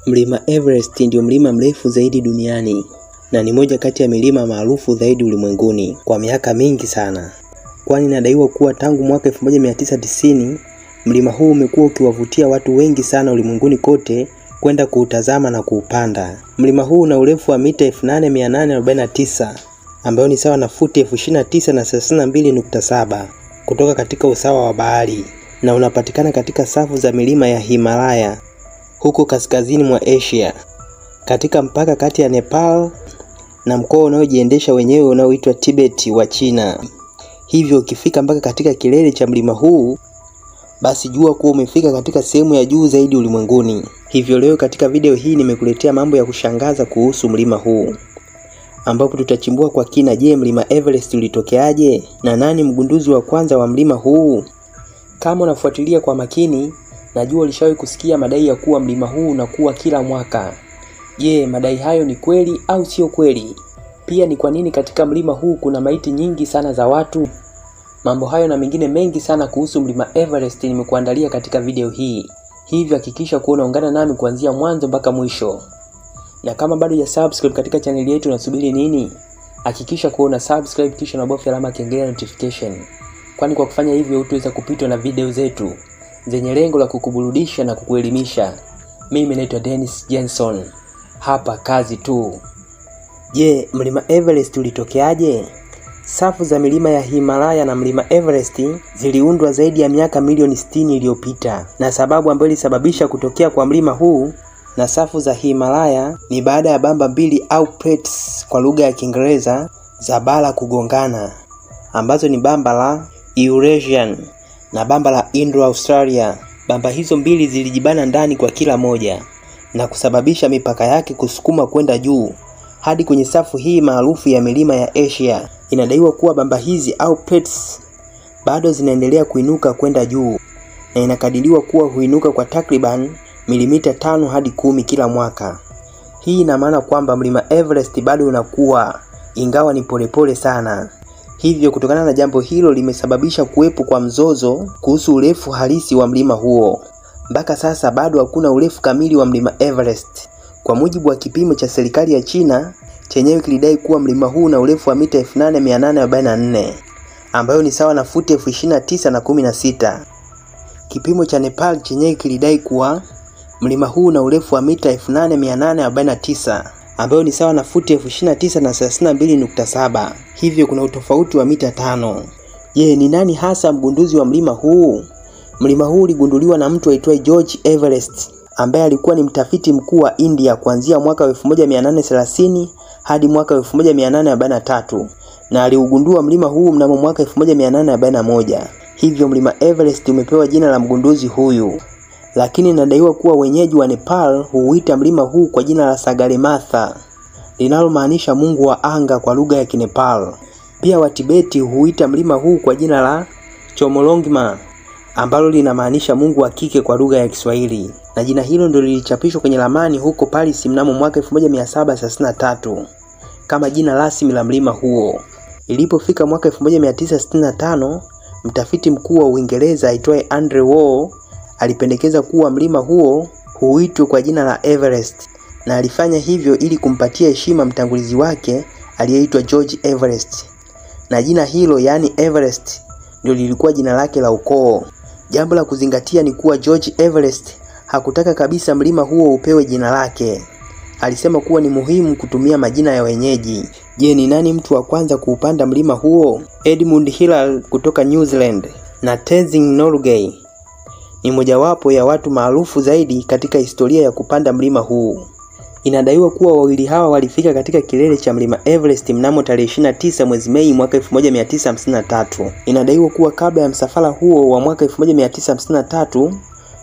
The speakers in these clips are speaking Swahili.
Mlima Everest ndio mlima mrefu zaidi duniani na ni moja kati ya milima maarufu zaidi ulimwenguni kwa miaka mingi sana. Kwani inadaiwa kuwa tangu mwaka 1990 mlima huu umekuwa ukiwavutia watu wengi sana ulimwenguni kote kwenda kuutazama na kuupanda. Mlima huu una urefu wa mita 8849 ambayo ni sawa na futi 29,32.7 kutoka katika usawa wa bahari, na unapatikana katika safu za milima ya Himalaya huko kaskazini mwa Asia, katika mpaka kati ya Nepal na mkoa unaojiendesha wenyewe unaoitwa Tibet wa China. Hivyo ukifika mpaka katika kilele cha mlima huu, basi jua kuwa umefika katika sehemu ya juu zaidi ulimwenguni. Hivyo leo katika video hii nimekuletea mambo ya kushangaza kuhusu mlima huu, ambapo tutachimbua kwa kina. Je, mlima Everest ulitokeaje na nani mgunduzi wa kwanza wa mlima huu? Kama unafuatilia kwa makini, najua ulishawahi kusikia madai ya kuwa mlima huu unakuwa kila mwaka. Je, madai hayo ni kweli au sio kweli? Pia ni kwa nini katika mlima huu kuna maiti nyingi sana za watu? Mambo hayo na mengine mengi sana kuhusu mlima Everest nimekuandalia katika video hii. Hivyo hakikisha kuwa unaungana nami kuanzia mwanzo mpaka mwisho. Na kama bado hujasubscribe katika channel yetu, unasubiri nini? Hakikisha kuwa una subscribe kisha unabofya alama ya kengele notification. Kwani kwa kufanya hivyo utaweza kupitwa na video zetu zenye lengo la kukuburudisha na kukuelimisha. Mimi naitwa Dennis Jenson. Hapa kazi tu. Je, mlima Everest ulitokeaje? Safu za milima ya Himalaya na mlima Everest ziliundwa zaidi ya miaka milioni 60 iliyopita, na sababu ambayo ilisababisha kutokea kwa mlima huu na safu za Himalaya ni baada ya bamba mbili au plates kwa lugha ya Kiingereza za bara kugongana, ambazo ni bamba la Eurasian na bamba la Indo-Australia. Bamba hizo mbili zilijibana ndani kwa kila moja na kusababisha mipaka yake kusukuma kwenda juu hadi kwenye safu hii maarufu ya milima ya Asia. Inadaiwa kuwa bamba hizi au plates bado zinaendelea kuinuka kwenda juu, na inakadiriwa kuwa huinuka kwa takriban milimita 5 hadi 10 kila mwaka. Hii ina maana kwamba mlima Everest bado unakuwa, ingawa ni polepole sana. Hivyo kutokana na jambo hilo limesababisha kuwepo kwa mzozo kuhusu urefu halisi wa mlima huo. Mpaka sasa bado hakuna urefu kamili wa mlima Everest. Kwa mujibu wa kipimo cha serikali ya China, chenyewe kilidai kuwa mlima huu una urefu wa mita 8844 ambayo ni sawa na futi 29,16. Kipimo cha Nepal chenyewe kilidai kuwa mlima huu una urefu wa mita 8849 ambayo ni sawa na futi 29,32.7. Hivyo kuna utofauti wa mita 5. Je, ni nani hasa mgunduzi wa mlima huu? Mlima huu uligunduliwa na mtu aitwaye George Everest, ambaye alikuwa ni mtafiti mkuu wa India kuanzia mwaka 1830 hadi mwaka 1843, na aliugundua mlima huu mnamo mwaka 1841. Hivyo mlima Everest umepewa jina la mgunduzi huyu. Lakini inadaiwa kuwa wenyeji wa Nepal huuita mlima huu kwa jina la Sagarmatha, linalomaanisha Mungu wa anga kwa lugha ya Kinepal. Pia Watibeti huuita mlima huu kwa jina la Chomolungma, ambalo linamaanisha Mungu wa kike kwa lugha ya Kiswahili. Na jina hilo ndio lilichapishwa kwenye ramani huko Paris mnamo mwaka 1733 kama jina rasmi la mlima huo. Ilipofika mwaka 1965, mtafiti mkuu wa Uingereza aitwaye Andrew Wall alipendekeza kuwa mlima huo huitwe kwa jina la Everest, na alifanya hivyo ili kumpatia heshima mtangulizi wake aliyeitwa George Everest. Na jina hilo, yani Everest, ndio lilikuwa jina lake la ukoo. Jambo la kuzingatia ni kuwa George Everest hakutaka kabisa mlima huo upewe jina lake. Alisema kuwa ni muhimu kutumia majina ya wenyeji. Je, ni nani mtu wa kwanza kuupanda mlima huo? Edmund Hillary kutoka New Zealand na Tenzing Norgay ni mojawapo ya watu maarufu zaidi katika historia ya kupanda mlima huu. Inadaiwa kuwa wawili hawa walifika katika kilele cha mlima Everest mnamo tarehe 29 mwezi Mei mwaka 1953. Inadaiwa kuwa kabla ya msafara huo wa mwaka 1953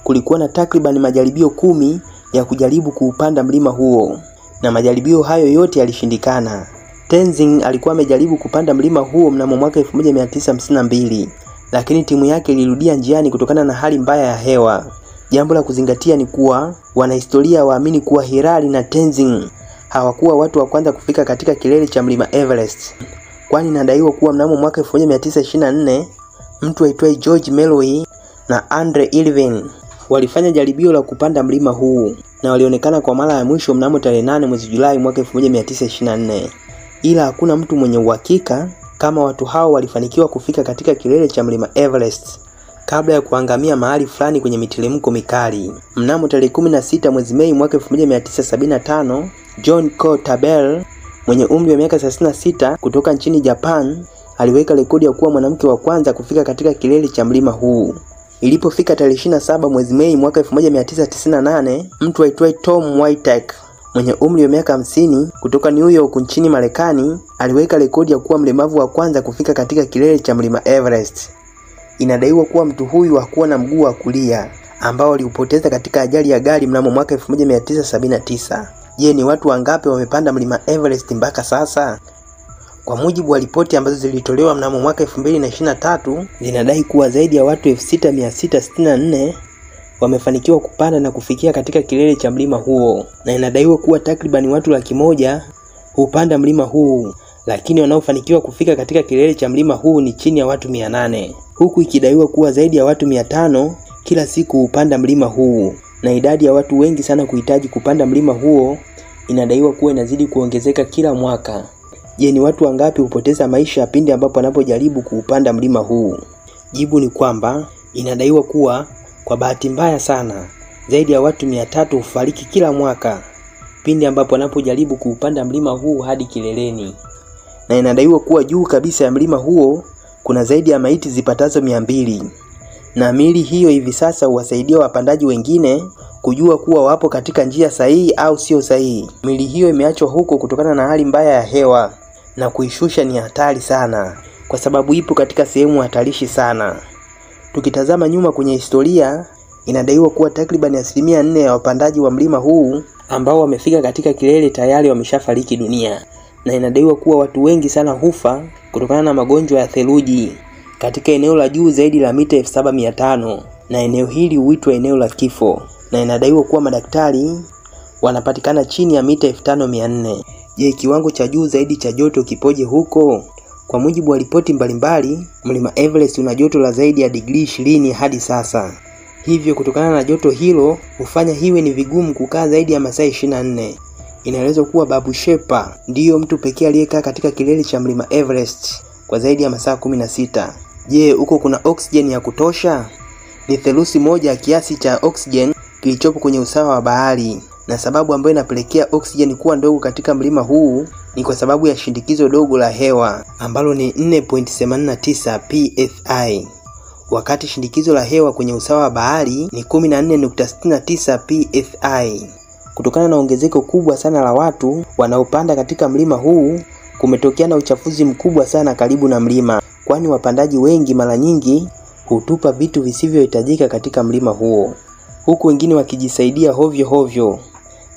kulikuwa na takriban majaribio 10 ya kujaribu kuupanda mlima huo, na majaribio hayo yote yalishindikana. Tenzing alikuwa amejaribu kupanda mlima huo mnamo mwaka 1952, lakini timu yake ilirudia njiani kutokana na hali mbaya ya hewa. Jambo la kuzingatia ni kuwa wanahistoria waamini kuwa Hillary na Tenzing hawakuwa watu wa kwanza kufika katika kilele cha mlima Everest, kwani inadaiwa kuwa mnamo mwaka 1924 mtu aitwaye George Malloy na Andre Irvine walifanya jaribio la kupanda mlima huu. na walionekana kwa mara ya mwisho mnamo tarehe 8 mwezi Julai mwaka 1924. Ila hakuna mtu mwenye uhakika kama watu hao walifanikiwa kufika katika kilele cha mlima Everest kabla ya kuangamia mahali fulani kwenye miteremko mikali. Mnamo tarehe 16 mwezi Mei mwaka 1975, John Ko Tabel mwenye umri wa miaka 36 kutoka nchini Japan aliweka rekodi ya kuwa mwanamke wa kwanza kufika katika kilele cha mlima huu. Ilipofika tarehe 27 mwezi Mei mwaka 1998, mtu aitwaye Tom Whitek mwenye umri wa miaka 50 kutoka New York nchini Marekani aliweka rekodi ya kuwa mlemavu wa kwanza kufika katika kilele cha mlima Everest. Inadaiwa kuwa mtu huyu hakuwa na mguu wa kulia ambao aliupoteza katika ajali ya gari mnamo mwaka 1979. Je, ni watu wangapi wamepanda mlima Everest mpaka sasa? Kwa mujibu wa ripoti ambazo zilitolewa mnamo mwaka 2023, zinadai kuwa zaidi ya watu 6664 wamefanikiwa kupanda na kufikia katika kilele cha mlima huo, na inadaiwa kuwa takriban watu 100,000 hupanda mlima huu, lakini wanaofanikiwa kufika katika kilele cha mlima huu ni chini ya watu 800, huku ikidaiwa kuwa zaidi ya watu 500 kila siku hupanda mlima huu, na idadi ya watu wengi sana kuhitaji kupanda mlima huo inadaiwa kuwa inazidi kuongezeka kila mwaka. Je, ni watu wangapi hupoteza maisha pindi ambapo wanapojaribu kuupanda mlima huu? Jibu ni kwamba inadaiwa kuwa kwa bahati mbaya sana zaidi ya watu 300 hufariki kila mwaka pindi ambapo wanapojaribu kuupanda mlima huu hadi kileleni. Na inadaiwa kuwa juu kabisa ya mlima huo kuna zaidi ya maiti zipatazo 200. Na miili hiyo hivi sasa huwasaidia wapandaji wengine kujua kuwa wapo katika njia sahihi au sio sahihi. Miili hiyo imeachwa huko kutokana na hali mbaya ya hewa, na kuishusha ni hatari sana kwa sababu ipo katika sehemu hatarishi sana. Tukitazama nyuma kwenye historia, inadaiwa kuwa takriban 4% ya wapandaji wa mlima huu ambao wamefika katika kilele tayari wameshafariki dunia, na inadaiwa kuwa watu wengi sana hufa kutokana na magonjwa ya theluji katika eneo la juu zaidi la mita 7500, na eneo hili huitwa eneo la kifo, na inadaiwa kuwa madaktari wanapatikana chini ya mita 5400. Je, kiwango cha juu zaidi cha joto kipoje huko? Kwa mujibu wa ripoti mbalimbali, mlima Everest una joto la zaidi ya digrii 20 hadi sasa. Hivyo kutokana na joto hilo hufanya hiwe ni vigumu kukaa zaidi ya masaa 24. Inaelezwa kuwa Babu Shepa ndiyo mtu pekee aliyekaa katika kilele cha mlima Everest kwa zaidi ya masaa 16. Je, huko kuna oksijeni ya kutosha? Ni theluthi moja ya kiasi cha oksijeni kilichopo kwenye usawa wa bahari, na sababu ambayo inapelekea oksijeni kuwa ndogo katika mlima huu ni kwa sababu ya shindikizo dogo la hewa ambalo ni 4.89 psi, wakati shindikizo la hewa kwenye usawa wa bahari ni 14.69 psi. Kutokana na ongezeko kubwa sana la watu wanaopanda katika mlima huu, kumetokea na uchafuzi mkubwa sana karibu na mlima, kwani wapandaji wengi mara nyingi hutupa vitu visivyohitajika katika mlima huo, huku wengine wakijisaidia hovyo,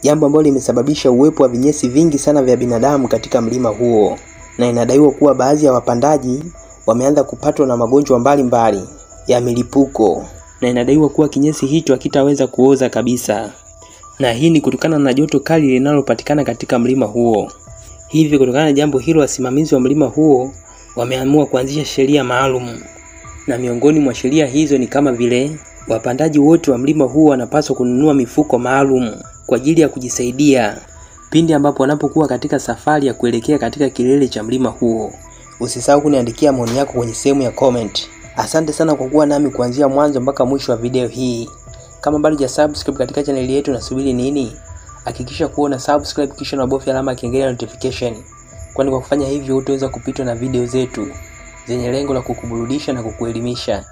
jambo ambalo limesababisha uwepo wa vinyesi vingi sana vya binadamu katika mlima huo. Na inadaiwa kuwa baadhi ya wapandaji wameanza kupatwa na magonjwa mbalimbali ya milipuko, na inadaiwa kuwa kinyesi hicho hakitaweza kuoza kabisa, na hii ni kutokana na joto kali linalopatikana katika mlima huo. Hivyo kutokana na jambo hilo, wasimamizi wa mlima huo wameamua kuanzisha sheria maalum, na miongoni mwa sheria hizo ni kama vile wapandaji wote wa mlima huo wanapaswa kununua mifuko maalum kwa ajili ya kujisaidia pindi ambapo wanapokuwa katika safari ya kuelekea katika kilele cha mlima huo. Usisahau kuniandikia maoni yako kwenye sehemu ya comment. Asante sana kwa kuwa nami kuanzia mwanzo mpaka mwisho wa video hii. Kama bado hujasubscribe katika channel yetu, nasubiri nini? Hakikisha kuona subscribe kisha unabofya alama ya kengele ya notification, kwani kwa kufanya hivyo utaweza kupitwa na video zetu zenye lengo la kukuburudisha na kukuelimisha.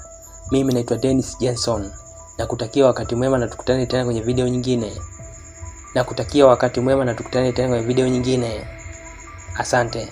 Mimi naitwa Dennis Jenson, na kutakia wakati mwema na tukutane tena kwenye video nyingine. Asante.